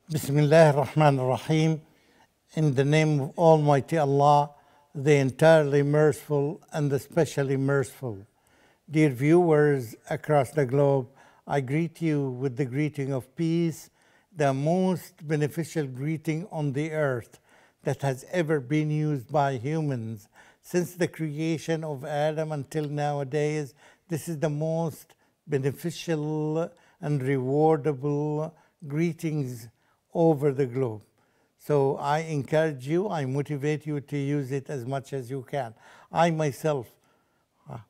Bismillah ar-Rahman ar-Rahim. In the name of Almighty Allah, the entirely merciful and the specially merciful. Dear viewers across the globe, I greet you with the greeting of peace, the most beneficial greeting on the earth that has ever been used by humans. Since the creation of Adam until nowadays, this is the most beneficial and rewardable greetings over the globe. So I encourage you, I motivate you to use it as much as you can. I myself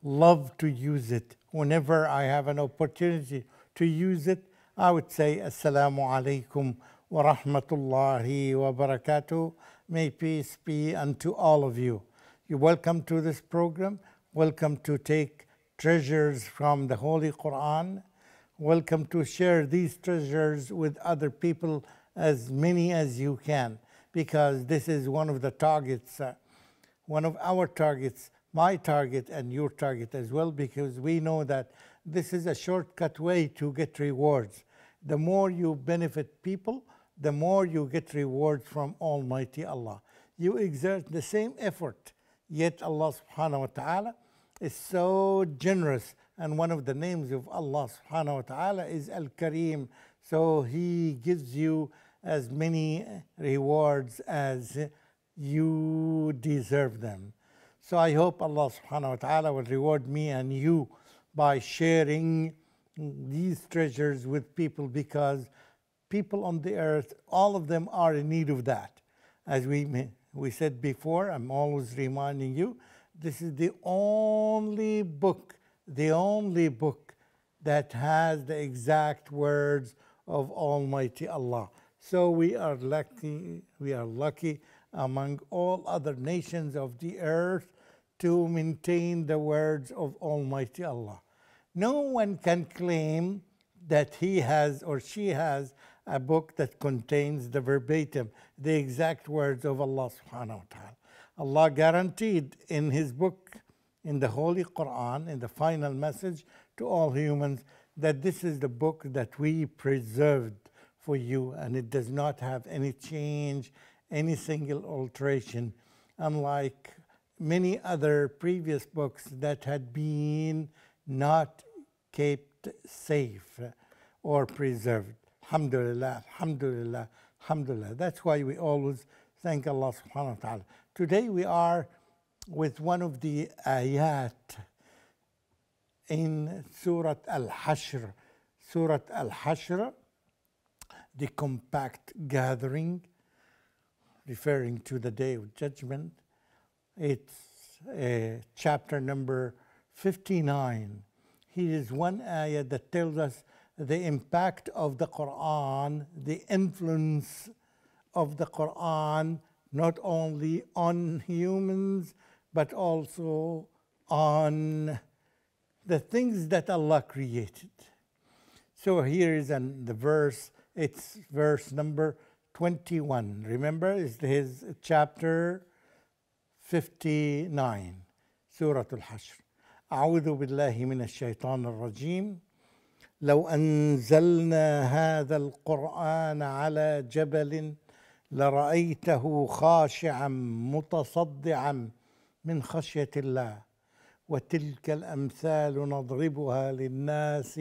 love to use it. Whenever I have an opportunity to use it, I would say, Assalamu alaikum wa rahmatullahi wa barakatuh. May peace be unto all of you. You're welcome to this program. Welcome to take treasures from the Holy Quran. Welcome to share these treasures with other people, as many as you can, because this is one of the targets, one of our targets, my target and your target as well, because we know that this is a shortcut way to get rewards. The more you benefit people, the more you get rewards from Almighty Allah. You exert the same effort, yet Allah subhanahu wa ta'ala is so generous, and one of the names of Allah subhanahu wa ta'ala is Al-Kareem. So He gives you as many rewards as you deserve them. So I hope Allah subhanahu wa ta'ala will reward me and you by sharing these treasures with people, because people on the earth, all of them are in need of that. As we said before, I'm always reminding you, this is the only book that has the exact words of Almighty Allah. So we are lucky among all other nations of the earth to maintain the words of Almighty Allah. No one can claim that he has or she has a book that contains the verbatim, the exact words of Allah subhanahu wa ta'ala. Allah guaranteed in His book, in the Holy Quran, in the final message to all humans, that this is the book that we preserved for you, and it does not have any change, any single alteration, unlike many other previous books that had been not kept safe or preserved. Alhamdulillah, alhamdulillah, alhamdulillah. That's why we always thank Allah subhanahu wa ta'ala. Today we are with one of the ayat in Surah Al-Hashr. Surah Al-Hashr, the compact gathering, referring to the Day of Judgment. It's chapter number 59. Here is one ayah that tells us the impact of the Quran, the influence of the Quran, not only on humans, but also on the things that Allah created. So here is the verse. It's verse number 21. Remember, it's his chapter 59, Surah Al-Hashr. أعوذ بالله من الشيطان الرجيم. لو أنزلنا هذا القرآن على جبل لرأيته خاشعا متصدعا من خشية الله وتلك الأمثال نضربها للناس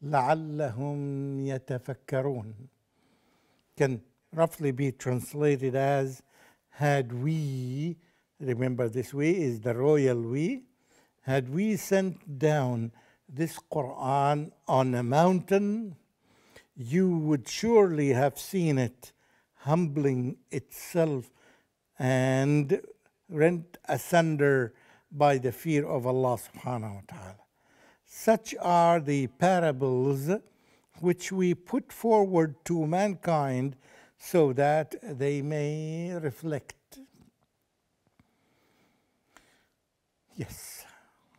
لعلهم يتفكرون. Can roughly be translated as, had we, remember this we is the royal we, had we sent down this Quran on a mountain, you would surely have seen it humbling itself and rent asunder by the fear of Allah subhanahu wa ta'ala. Such are the parables which we put forward to mankind so that they may reflect. Yes,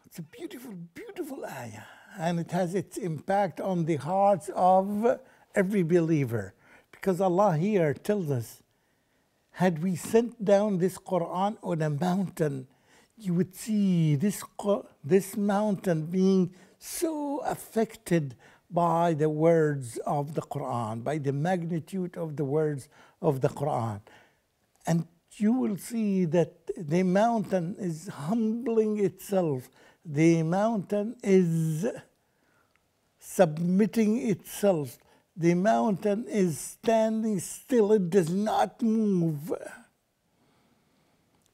it's a beautiful, beautiful ayah, and it has its impact on the hearts of every believer, because Allah here tells us, had we sent down this Quran on a mountain, you would see this mountain being so affected by the words of the Quran, by the magnitude of the words of the Quran. And you will see that the mountain is humbling itself. The mountain is submitting itself. The mountain is standing still. It does not move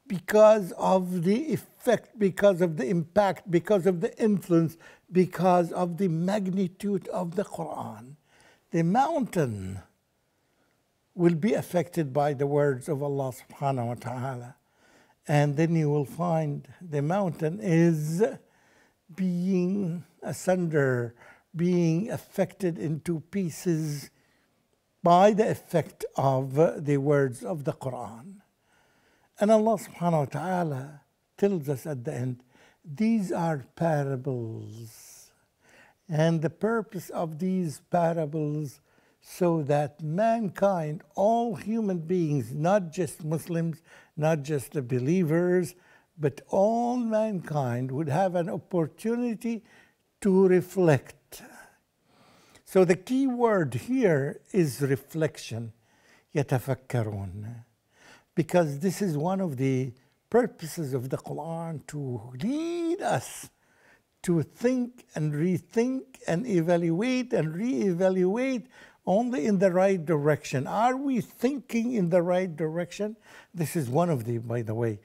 because of the effect, because of the impact, because of the influence, because of the magnitude of the Quran. The mountain will be affected by the words of Allah subhanahu wa ta'ala. And then you will find the mountain is being asunder, being affected into pieces by the effect of the words of the Quran. And Allah subhanahu wa ta'ala tells us at the end, these are parables. And the purpose of these parables so that mankind, all human beings, not just Muslims, not just the believers, but all mankind would have an opportunity to reflect. So the key word here is reflection, يتفكرون. Because this is one of the purposes of the Quran, to lead us to think and rethink and evaluate and reevaluate only in the right direction. Are we thinking in the right direction? This is one of the, by the way,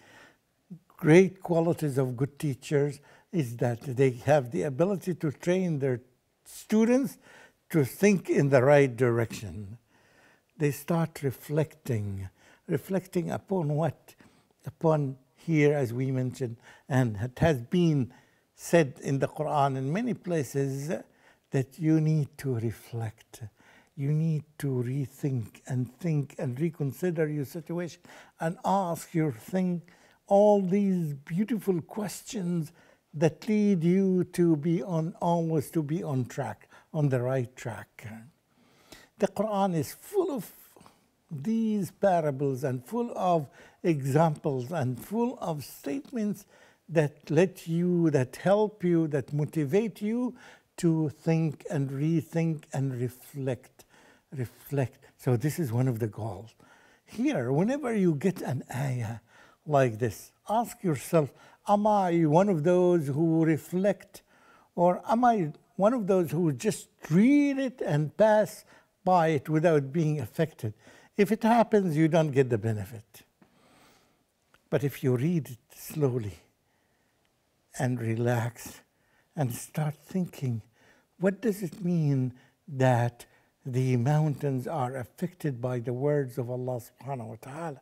great qualities of good teachers, is that they have the ability to train their students to think in the right direction. They start reflecting upon what? Upon here, as we mentioned, and it has been said in the Quran in many places, that you need to reflect. You need to rethink and reconsider your situation and ask your thing all these beautiful questions that lead you to be on, always to be on track, on the right track. The Quran is full of these parables and full of examples and full of statements that let you, that help you, that motivate you to think and rethink and reflect. So this is one of the goals. Here, whenever you get an ayah like this, ask yourself, am I one of those who reflect, or am I one of those who just read it and pass by it without being affected? If it happens, you don't get the benefit. But if you read it slowly and relax and start thinking, what does it mean that the mountains are affected by the words of Allah subhanahu wa ta'ala?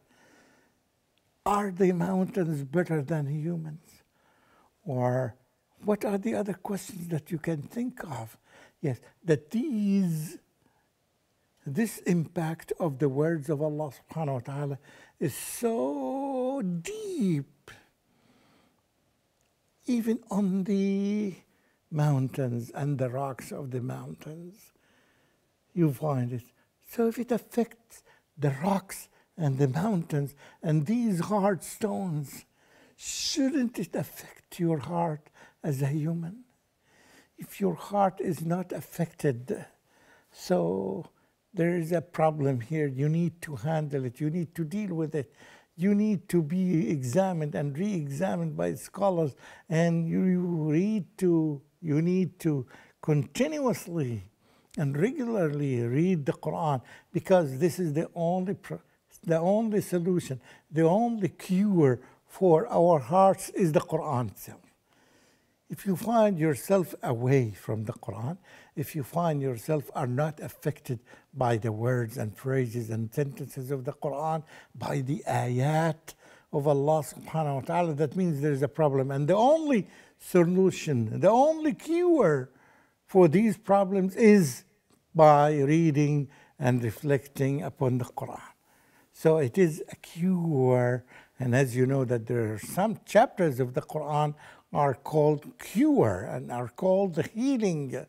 Are the mountains better than humans? Or what are the other questions that you can think of? Yes, that this impact of the words of Allah subhanahu wa ta'ala is so deep, even on the mountains and the rocks of the mountains. You find it. So if it affects the rocks and the mountains and these hard stones, shouldn't it affect your heart as a human? If your heart is not affected, so there is a problem here. You need to handle it. You need to deal with it. You need to be examined and re-examined by scholars, and you need to continuously and regularly read the Quran, because this is the only solution, the only cure for our hearts is the Quran itself. If you find yourself away from the Quran, if you find yourself are not affected by the words and phrases and sentences of the Quran, by the ayat of Allah subhanahu wa ta'ala, that means there is a problem. And the only solution, the only cure for these problems is by reading and reflecting upon the Quran. So it is a cure. And as you know, that there are some chapters of the Quran are called cure and are called the healing.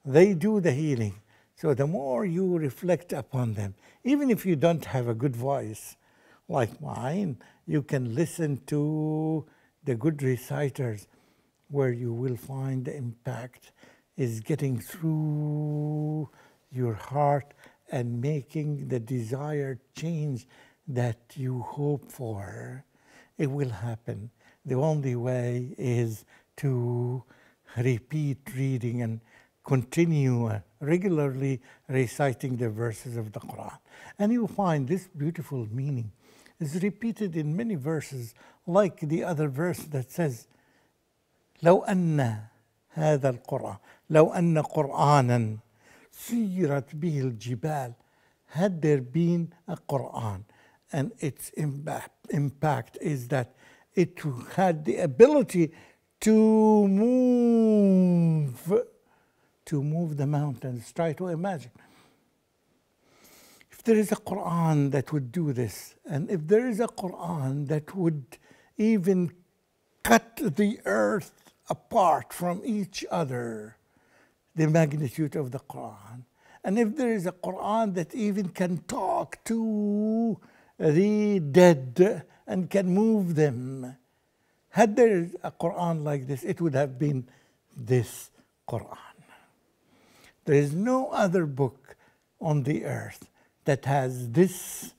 They do the healing. So the more you reflect upon them, even if you don't have a good voice like mine, you can listen to the good reciters, where you will find the impact is getting through your heart and making the desired change that you hope for. It will happen. The only way is to repeat reading and continue regularly reciting the verses of the Quran. And you find this beautiful meaning is repeated in many verses, like the other verse that says, لو أن هذا القرآن لو أن قرآنا سيرت به الجبال. Had there been a Quran, and its impact is that it had the ability to move the mountains. Try to imagine. If there is a Quran that would do this, and if there is a Quran that would even cut the earth apart from each other, the magnitude of the Quran. And if there is a Quran that even can talk to the dead and can move them, had there a Quran like this, it would have been this Quran. There is no other book on the earth that has this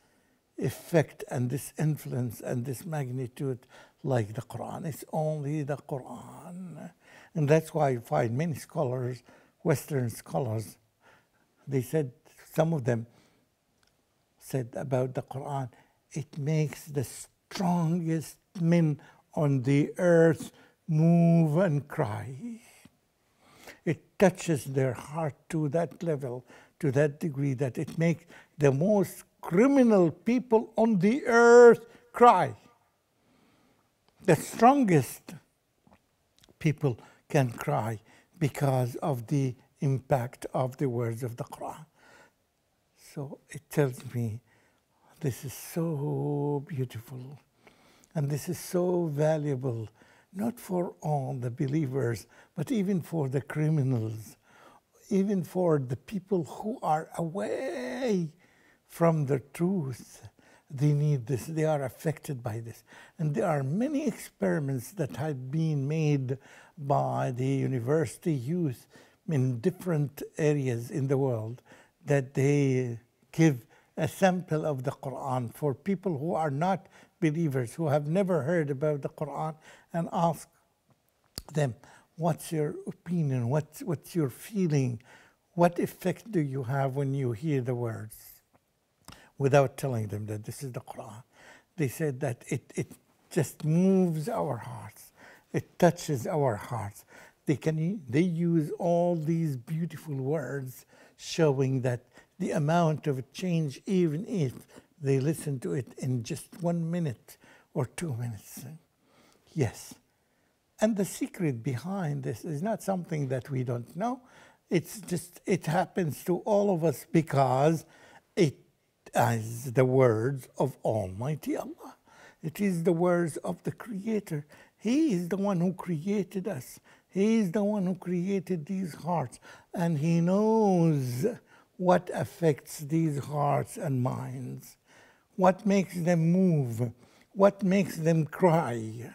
effect and this influence and this magnitude like the Quran. It's only the Quran. And that's why you find many scholars, Western scholars, they said, some of them said about the Quran, it makes the strongest men on the earth move and cry. It touches their heart to that level, to that degree, that it makes the most criminal people on the earth cry. The strongest people can cry because of the impact of the words of the Quran. So it tells me this is so beautiful and this is so valuable, not for all the believers, but even for the criminals, even for the people who are away from the truth. They need this, they are affected by this. And there are many experiments that have been made by the university youth in different areas in the world, that they give a sample of the Quran for people who are not believers, who have never heard about the Quran, and ask them, what's your opinion, what's your feeling, what effect do you have when you hear the words? Without telling them that this is the Quran. They said that it just moves our hearts. It touches our hearts. They use all these beautiful words showing that the amount of change, even if they listen to it in just 1 minute or 2 minutes. Yes. And the secret behind this is not something that we don't know. It's just, it happens to all of us because it is the words of Almighty Allah. It is the words of the Creator. He is the one who created us. He is the one who created these hearts. And He knows what affects these hearts and minds, what makes them move, what makes them cry.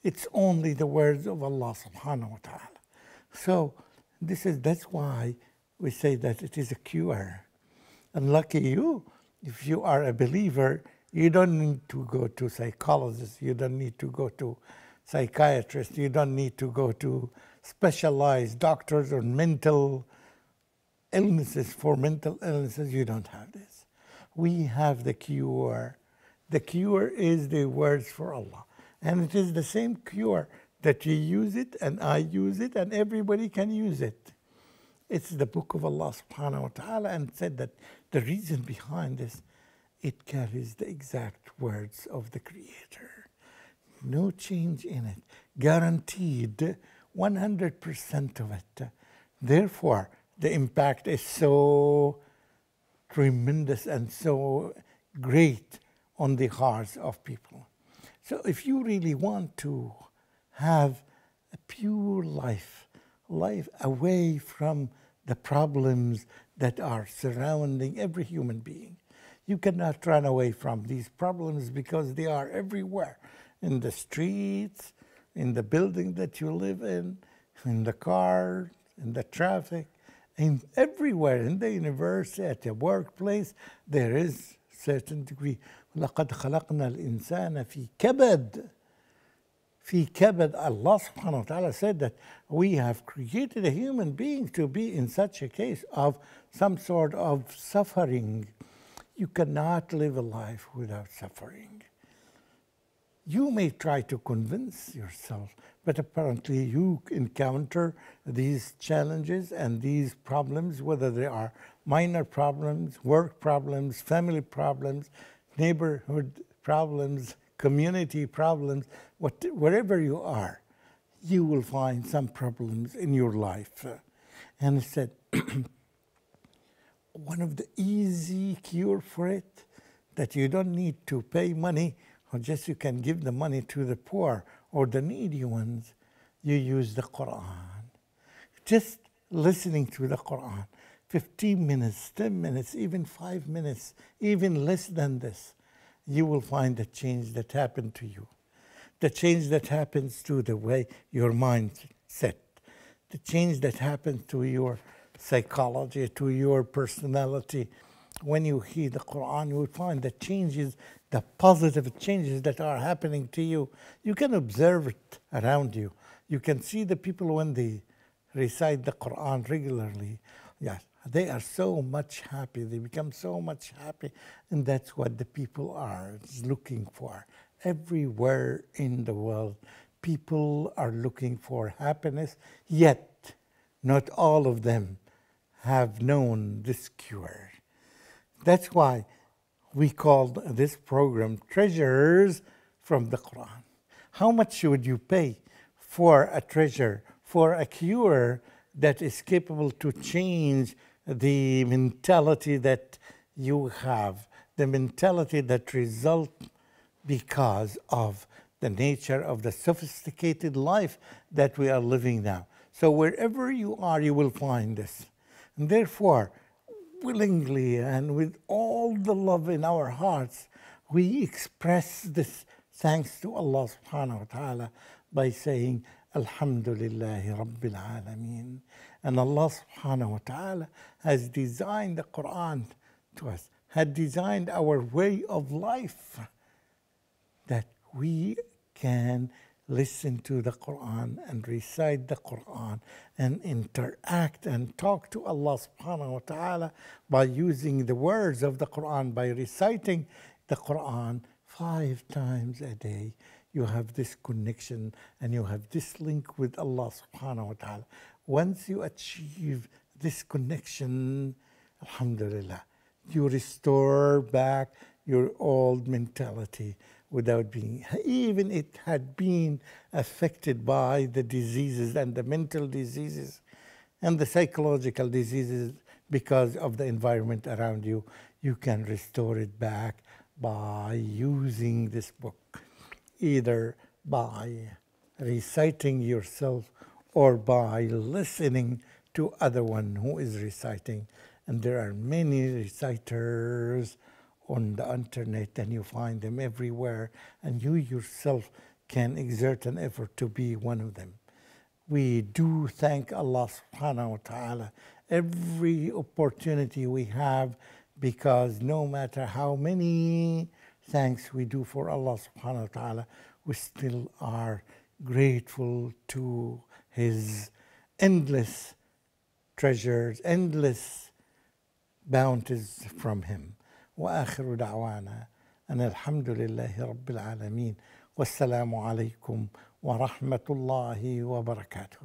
It's only the words of Allah subhanahu wa ta'ala. So that's why we say that it is a cure. And lucky you, if you are a believer, you don't need to go to psychologists, you don't need to go to psychiatrists, you don't need to go to specialized doctors or mental illnesses. For mental illnesses, you don't have this. We have the cure. The cure is the words for Allah. And it is the same cure that you use it and I use it and everybody can use it. It's the book of Allah subhanahu wa ta'ala, and said that the reason behind this, it carries the exact words of the Creator. No change in it. Guaranteed 100% of it. Therefore, the impact is so tremendous and so great on the hearts of people. So if you really want to have a pure life away from the problems that are surrounding every human being, you cannot run away from these problems because they are everywhere, in the streets, in the building that you live in the car, in the traffic, in everywhere, in the university, at the workplace, there is certain degree. لقد خلقنا الإنسان في كبد. في كبد. Allah subhanahu wa ta'ala said that we have created a human being to be in such a case of some sort of suffering. You cannot live a life without suffering. You may try to convince yourself, but apparently you encounter these challenges and these problems, whether they are minor problems, work problems, family problems, neighborhood problems, community problems, wherever you are, you will find some problems in your life. And he said, one of the easy cure for it, that you don't need to pay money, or just you can give the money to the poor or the needy ones, you use the Quran. Just listening to the Quran, 15 minutes, 10 minutes, even 5 minutes, even less than this, you will find the change that happened to you. The change that happens to the way your mind set. The change that happens to your psychology, to your personality. When you hear the Quran, you will find the changes, the positive changes that are happening to you. You can observe it around you. You can see the people when they recite the Quran regularly. Yes, they are so much happy. They become so much happy. And that's what the people are looking for. Everywhere in the world, people are looking for happiness, yet not all of them have known this cure. That's why we called this program Treasures from the Quran. How much would you pay for a treasure, for a cure that is capable to change the mentality that you have, the mentality that results because of the nature of the sophisticated life that we are living now. So wherever you are, you will find this. And therefore, willingly and with all the love in our hearts, we express this thanks to Allah subhanahu wa ta'ala by saying, Alhamdulillahi Rabbil Alameen. And Allah subhanahu wa ta'ala has designed the Quran to us, had designed our way of life, that we can listen to the Quran and recite the Quran and interact and talk to Allah subhanahu wa ta'ala by using the words of the Quran, by reciting the Quran 5 times a day. You have this connection and you have this link with Allah subhanahu wa ta'ala. Once you achieve this connection, alhamdulillah, you restore back your old mentality without being, even it had been affected by the diseases and the mental diseases and the psychological diseases because of the environment around you, you can restore it back by using this book, either by reciting yourself or by listening to other one who is reciting. And there are many reciters on the internet, and you find them everywhere, and you yourself can exert an effort to be one of them. We do thank Allah subhanahu wa ta'ala every opportunity we have, because no matter how many thanks we do for Allah subhanahu wa ta'ala, we still are grateful to His endless treasures, endless bounties from Him. وآخر دعوانا أن الحمد لله رب العالمين والسلام عليكم ورحمة الله وبركاته.